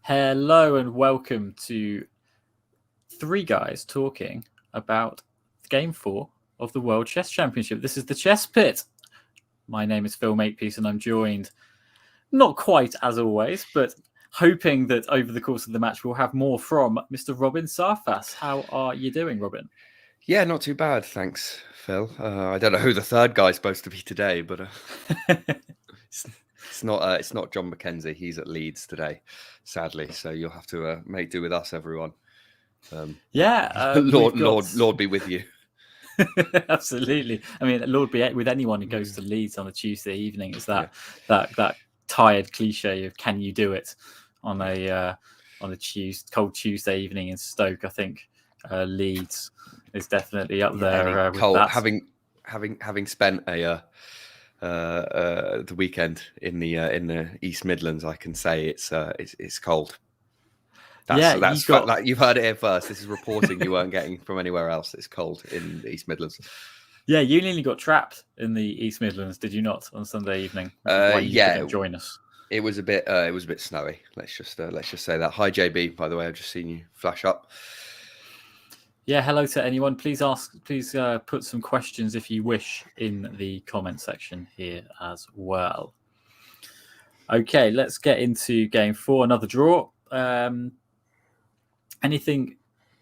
Hello and welcome to three guys talking about Game 4 of the World Chess Championship. This is the Chess Pit. My name is Phil Makepeace and I'm joined, not quite as always, but hoping that over the course of the match we'll have more from Mr. Robin Sarfas. How are you doing, Robin? Yeah, not too bad, thanks, Phil. I don't know who the third guy's supposed to be today, but it's not John McKenzie. He's at Leeds today, sadly. So you'll have to make do with us, everyone. Lord be with you. Absolutely. I mean, Lord be with anyone who goes to Leeds on a Tuesday evening. It's that tired cliche of "Can you do it?" on a cold Tuesday evening in Stoke. I think Leeds is definitely up there with cold, that. Having spent the weekend in the East Midlands, I can say it's cold. You've heard it here first. This is reporting you weren't getting from anywhere else. It's cold in the East Midlands. Yeah, you nearly got trapped in the East Midlands, did you not, on Sunday evening? Why you couldn't join us. It was a bit snowy. Let's just say that. Hi JB, by the way, I've just seen you flash up. Yeah, hello to anyone. Please put some questions if you wish in the comment section here as well. Okay, let's get into Game 4, another draw. Anything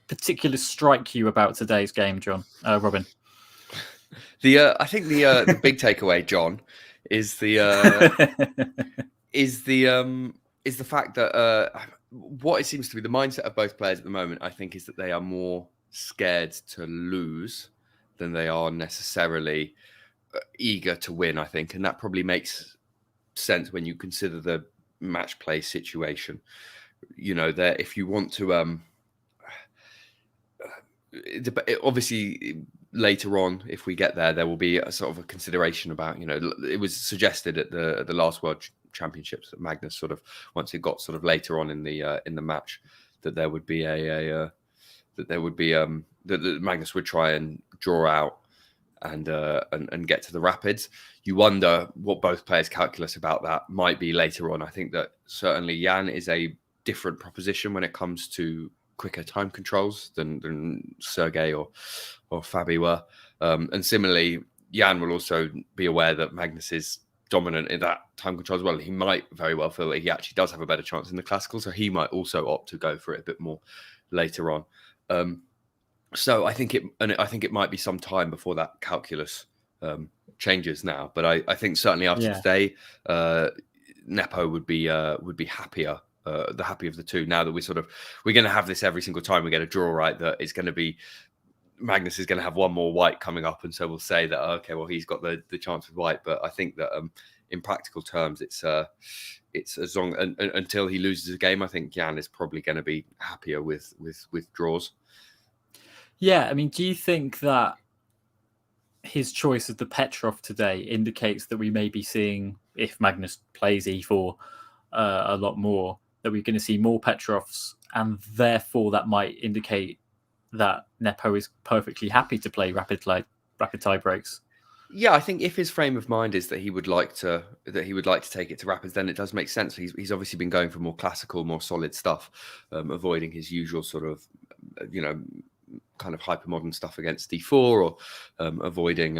particular strike you about today's game, Robin? I think the big takeaway, John, is the fact that what it seems to be the mindset of both players at the moment, I think, is that they are more scared to lose than they are necessarily eager to win, I think. And that probably makes sense when you consider the match play situation. You know, that if you want to obviously later on, if we get there will be a sort of a consideration about, you know, it was suggested at the last World Championships that Magnus sort of, once it got sort of later on in the match, that there would be that Magnus would try and draw out and get to the rapids. You wonder what both players' calculus about that might be later on. I think that certainly Jan is a different proposition when it comes to quicker time controls than Sergei or Fabi were. And similarly, Jan will also be aware that Magnus is dominant in that time control as well. He might very well feel that he actually does have a better chance in the classical, so he might also opt to go for it a bit more later on. So I think it might be some time before that calculus changes now. But I think certainly after today, Nepo would be happier. The happy of the two, now that we're going to have this every single time we get a draw, right? That it's going to be Magnus is going to have one more white coming up, and so we'll say that okay, well, he's got the chance with white. But I think that in practical terms, it's as long until he loses a game, I think Jan is probably going to be happier with draws. Yeah, I mean, do you think that his choice of the Petrov today indicates that we may be seeing, if Magnus plays e4 a lot more, that we're going to see more Petrovs, and therefore that might indicate that Nepo is perfectly happy to play rapid tie breaks? Yeah, I think if his frame of mind is that he would like to take it to rapids, then it does make sense. He's obviously been going for more classical, more solid stuff, avoiding his usual sort of, you know, kind of hyper modern stuff against d4, or avoiding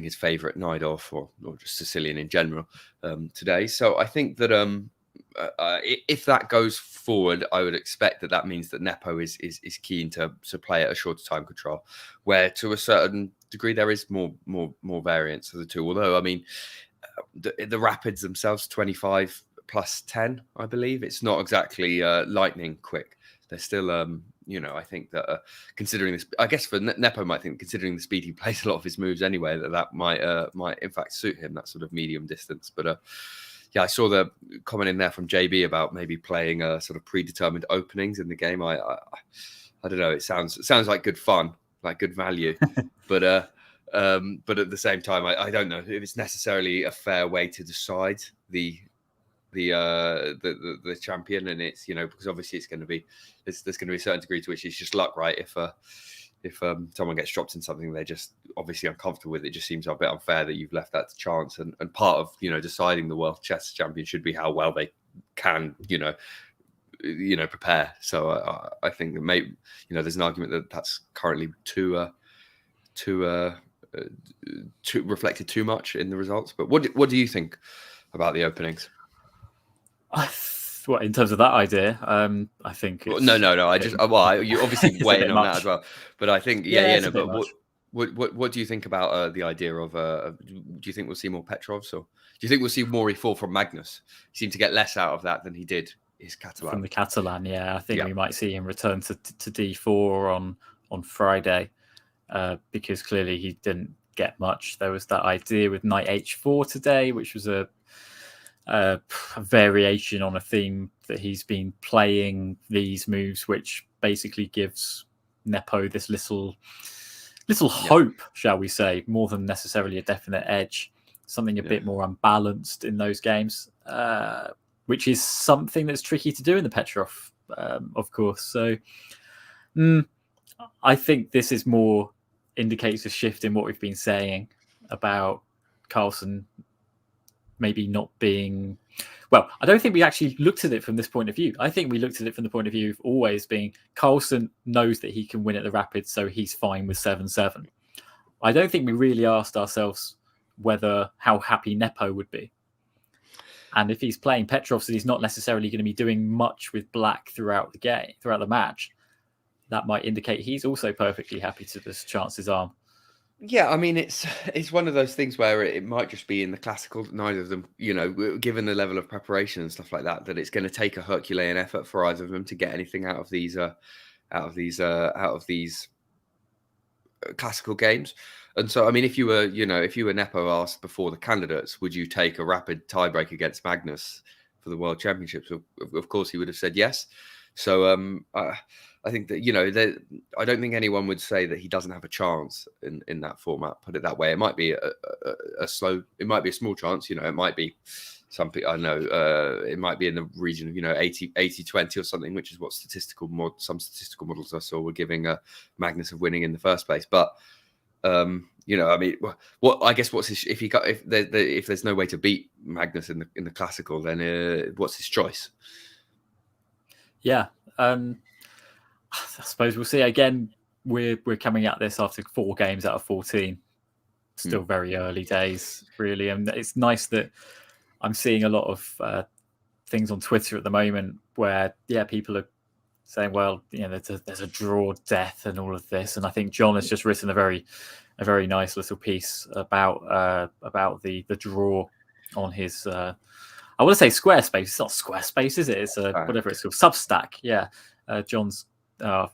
his favorite Najdorf or just Sicilian in general today. So I think that if that goes forward, I would expect that means that Nepo is keen to play at a shorter time control, where to a certain degree there is more variance of the two. Although, I mean, the rapids themselves, 25 plus 10, I believe. It's not exactly lightning quick. They're still, you know, I think that considering this, I guess for Nepo might think, considering the speed he plays a lot of his moves anyway, that might in fact suit him, that sort of medium distance. But yeah, I saw the comment in there from JB about maybe playing sort of predetermined openings in the game. I don't know. It sounds like good fun, like good value, but at the same time, I don't know if it's necessarily a fair way to decide the champion. And it's, you know, because obviously it's going to be there's going to be a certain degree to which it's just luck, right? If someone gets dropped in something they're just obviously uncomfortable with, it just seems a bit unfair that you've left that to chance. And part of, you know, deciding the World Chess Champion should be how well they can, prepare. So I think that maybe, there's an argument that that's currently too reflected too much in the results. But what do you think about the openings? What, in terms of that idea? I think No. You obviously weigh in on that as well. But I think, But what do you think about the idea of? Do you think we'll see more Petrovs, or do you think we'll see more E4 from Magnus? He seemed to get less out of that than he did his Catalan. From the Catalan, I think we might see him return to D4 on Friday, because clearly he didn't get much. There was that idea with Knight H4 today, which was a variation on a theme that he's been playing these moves, which basically gives Nepo this little hope, shall we say, more than necessarily a definite edge, something a bit more unbalanced in those games, which is something that's tricky to do in the Petrov, of course. So I think this is more indicates a shift in what we've been saying about Carlsen maybe not being... Well, I don't think we actually looked at it from this point of view. I think we looked at it from the point of view of always being Carlsen knows that he can win at the Rapids, so he's fine with 7-7. I don't think we really asked ourselves how happy Nepo would be. And if he's playing Petrovs and he's not necessarily going to be doing much with black throughout the match, that might indicate he's also perfectly happy to just chance his arm. Yeah, I mean, it's one of those things where it might just be in the classical, neither of them, given the level of preparation and stuff like that, that it's going to take a Herculean effort for either of them to get anything out of these classical games. And so, I mean, if you were Nepo asked before the candidates, would you take a rapid tiebreak against Magnus for the World Championships? Of course, he would have said yes. So I think that, I don't think anyone would say that he doesn't have a chance in that format, put it that way. It might be a small chance, it might be something, I know, it might be in the region of, 80-20 or something, which is what some statistical models I saw were giving Magnus of winning in the first place. But, I mean, if there's no way to beat Magnus in the classical, then what's his choice? Yeah. I suppose we'll see. Again, we're coming at this after 4 games out of 14. Still very early days, really. And it's nice that I'm seeing a lot of things on Twitter at the moment where, people are saying, well, there's a draw death and all of this. And I think John has just written a very nice little piece about the draw on his... I want to say Squarespace. It's not Squarespace, is it? It's whatever it's called, Substack. Yeah, John's our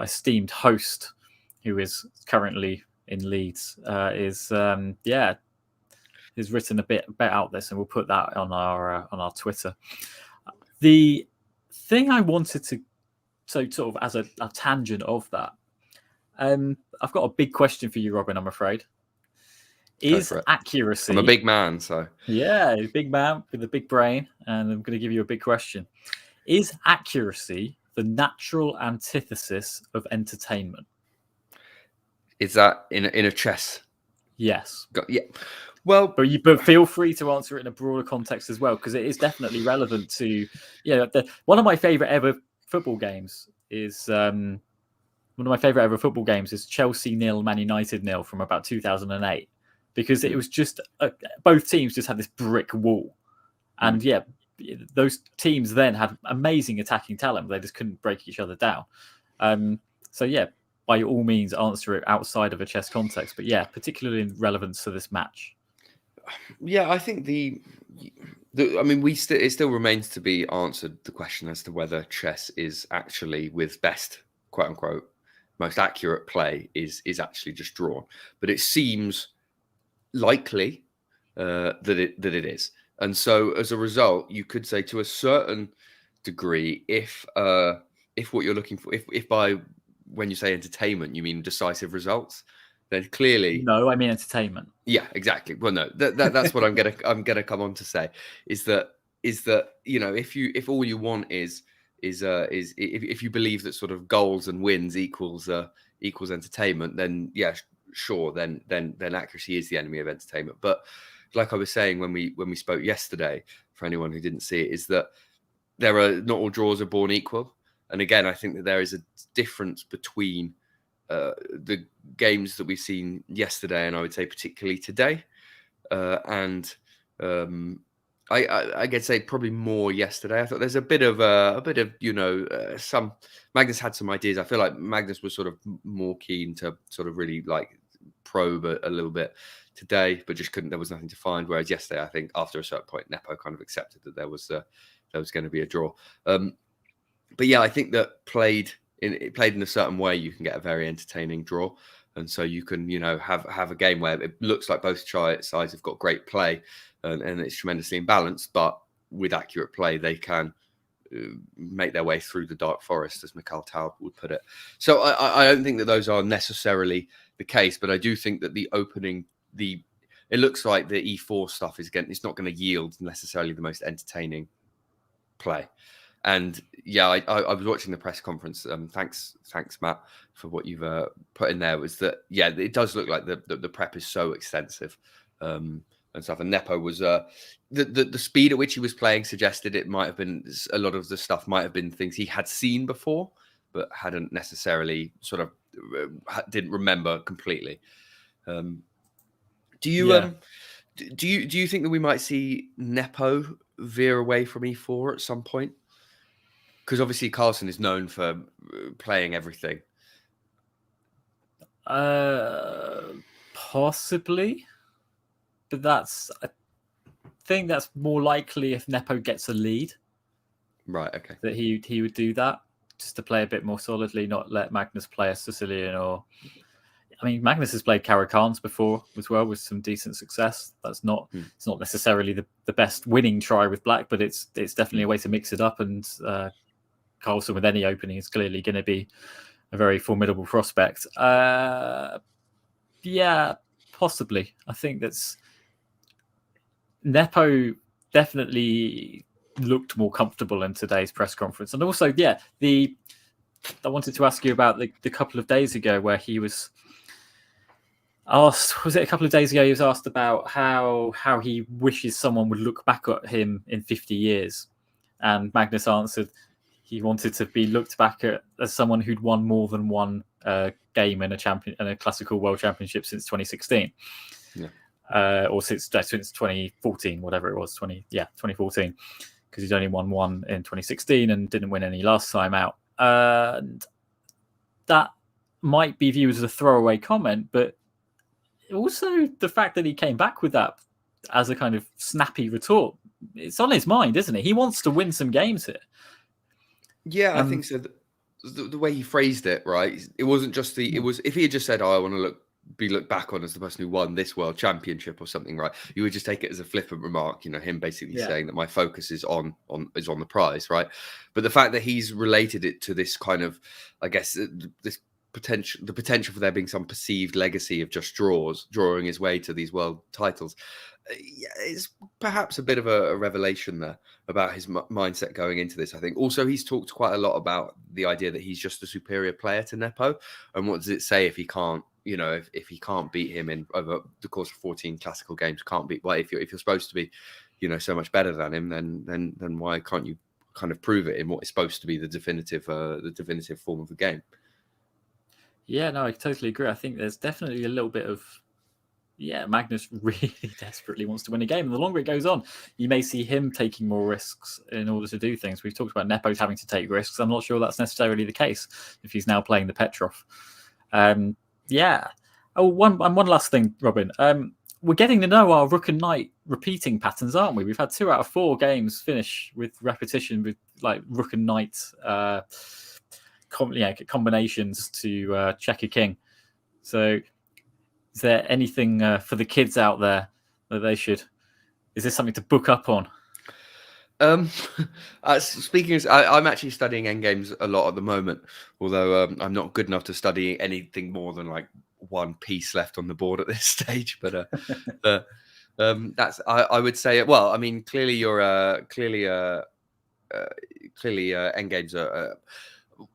esteemed host, who is currently in Leeds, is written a bit about this, and we'll put that on our Twitter. The thing I wanted to, so sort of as a tangent of that, I've got a big question for you, Robin. I'm afraid. Is accuracy? I'm a big man, so big man with a big brain, and I'm going to give you a big question. Is accuracy the natural antithesis of entertainment? Is that in a chess? Yes. Yeah. Well, but feel free to answer it in a broader context as well, because it is definitely relevant to one of my favorite ever football games is Chelsea 0, Man United 0 from about 2008. Because it was just both teams just had this brick wall, and those teams then had amazing attacking talent. They just couldn't break each other down. By all means, answer it outside of a chess context, but particularly in relevance to this match. Yeah, I think it still remains to be answered, the question as to whether chess is actually, with best quote unquote most accurate play, is actually just drawn. But it seems likely that it is, and so as a result, you could say to a certain degree, if what you're looking for, if by when you say entertainment you mean decisive results, then clearly no, I mean entertainment. Yeah, exactly. Well, no, that's what I'm gonna come on to say is that if all you want is if you believe that sort of goals and wins equals entertainment, then sure, then accuracy is the enemy of entertainment. But like I was saying when we spoke yesterday, for anyone who didn't see it, is that not all draws are born equal. And again, I think that there is a difference between the games that we've seen yesterday, and I would say particularly today, and I could say probably more yesterday. I thought there's a bit of some Magnus had some ideas. I feel like Magnus was sort of more keen to sort of really like probe a little bit today, but just couldn't. There was nothing to find. Whereas yesterday, I think after a certain point, Nepo kind of accepted that there was going to be a draw. But yeah, I think that played in a certain way, you can get a very entertaining draw. And so you can, have a game where it looks like both sides have got great play and it's tremendously imbalanced, but with accurate play, they can make their way through the dark forest, as Mikhail Tal would put it. So I don't think that those are necessarily the case, but I do think that it looks like the E4 stuff it's not going to yield necessarily the most entertaining play. And yeah, I was watching the press conference. Thanks, Matt, for what you've put in there. Was that it does look like the prep is so extensive and stuff. And Nepo was the speed at which he was playing suggested it might have been a lot of the stuff might have been things he had seen before, but hadn't necessarily sort of didn't remember completely. Do you think that we might see Nepo veer away from E4 at some point? Because obviously Carlsen is known for playing everything. Possibly, but I think that's more likely if Nepo gets a lead. Right. Okay. That he would do that just to play a bit more solidly, not let Magnus play a Sicilian Magnus has played Caro-Kann before as well with some decent success. That's not it's not necessarily the best winning try with Black, but it's definitely a way to mix it up. And Carlsen with any opening is clearly going to be a very formidable prospect. Yeah, possibly. I think that's Nepo definitely looked more comfortable in today's press conference. And also, I wanted to ask you about the couple of days ago where he was asked, was it a couple of days ago, he was asked about how he wishes someone would look back at him in 50 years. And Magnus answered he wanted to be looked back at as someone who'd won more than one game in a classical world championship since 2016. Yeah. Or since 2014, whatever it was, 2014, because he's only won one in 2016 and didn't win any last time out. And that might be viewed as a throwaway comment, but also the fact that he came back with that as a kind of snappy retort, it's on his mind, isn't it? He wants to win some games here. Yeah, I think so. The way he phrased it, right? It wasn't just it was, if he had just said, "Oh, I want to be looked back on as the person who won this world championship" or something, right? You would just take it as a flippant remark, him basically saying that my focus is on the prize, right? But the fact that he's related it to this kind of, I guess, this the potential for there being some perceived legacy of just drawing his way to these world titles, it's perhaps a bit of a revelation there about his mindset going into this. I think also he's talked quite a lot about the idea that he's just a superior player to Nepo, and what does it say if he can't, if he can't beat him in over the course of 14 classical games, can't beat. Well, if you're supposed to be, so much better than him, then why can't you kind of prove it in what is supposed to be the definitive form of the game? Yeah, no, I totally agree. I think there's definitely a little bit of, Magnus really desperately wants to win a game. And the longer it goes on, you may see him taking more risks in order to do things. We've talked about Nepo's having to take risks. I'm not sure that's necessarily the case if he's now playing the Petrov. Oh, one last thing, Robin. We're getting to know our Rook and Knight repeating patterns, aren't we? We've had 2 out of 4 games finish with repetition with like Rook and Knight combinations to check a king. So is there anything for the kids out there that they should, is this something to book up on? Speaking of, I'm actually studying endgames a lot at the moment, although I'm not good enough to study anything more than like one piece left on the board at this stage. But that's, I would say, well, I mean, clearly endgames are.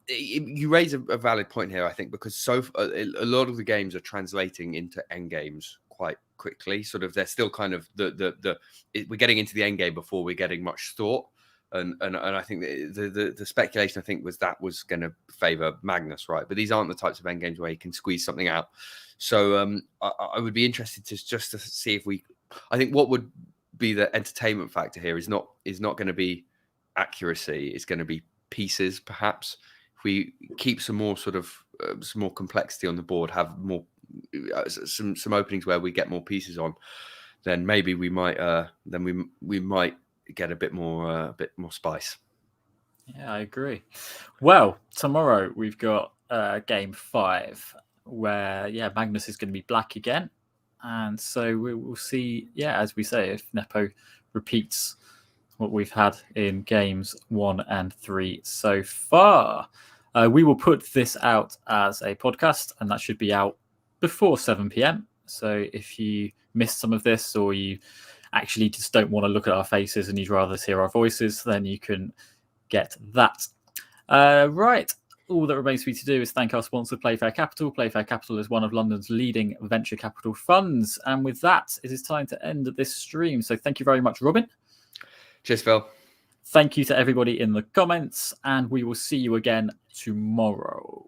You raise a valid point here, I think, because a lot of the games are translating into endgames quite quickly. Sort of, they're still kind of we're getting into the end game before we're getting much thought. And I think the speculation, I think, was going to favour Magnus, right? But these aren't the types of end games where he can squeeze something out. So I would be interested to see if I think what would be the entertainment factor here is not going to be accuracy. It's going to be pieces, perhaps. If we keep some more sort of some more complexity on the board, have more some openings where we get more pieces on, then maybe we might we might get a bit more spice. Yeah, I agree. Well, tomorrow we've got game 5 where Magnus is going to be black again, and so we will see. Yeah, as we say, if Nepo repeats what we've had in games 1 and 3 so far. We will put this out as a podcast, and that should be out before 7 p.m. So if you missed some of this, or you actually just don't want to look at our faces and you'd rather hear our voices, then you can get that. Right. All that remains for you to do is thank our sponsor, Playfair Capital. Playfair Capital is one of London's leading venture capital funds. And with that, it is time to end this stream. So thank you very much, Robin. Cheers, Phil. Thank you to everybody in the comments, and we will see you again tomorrow.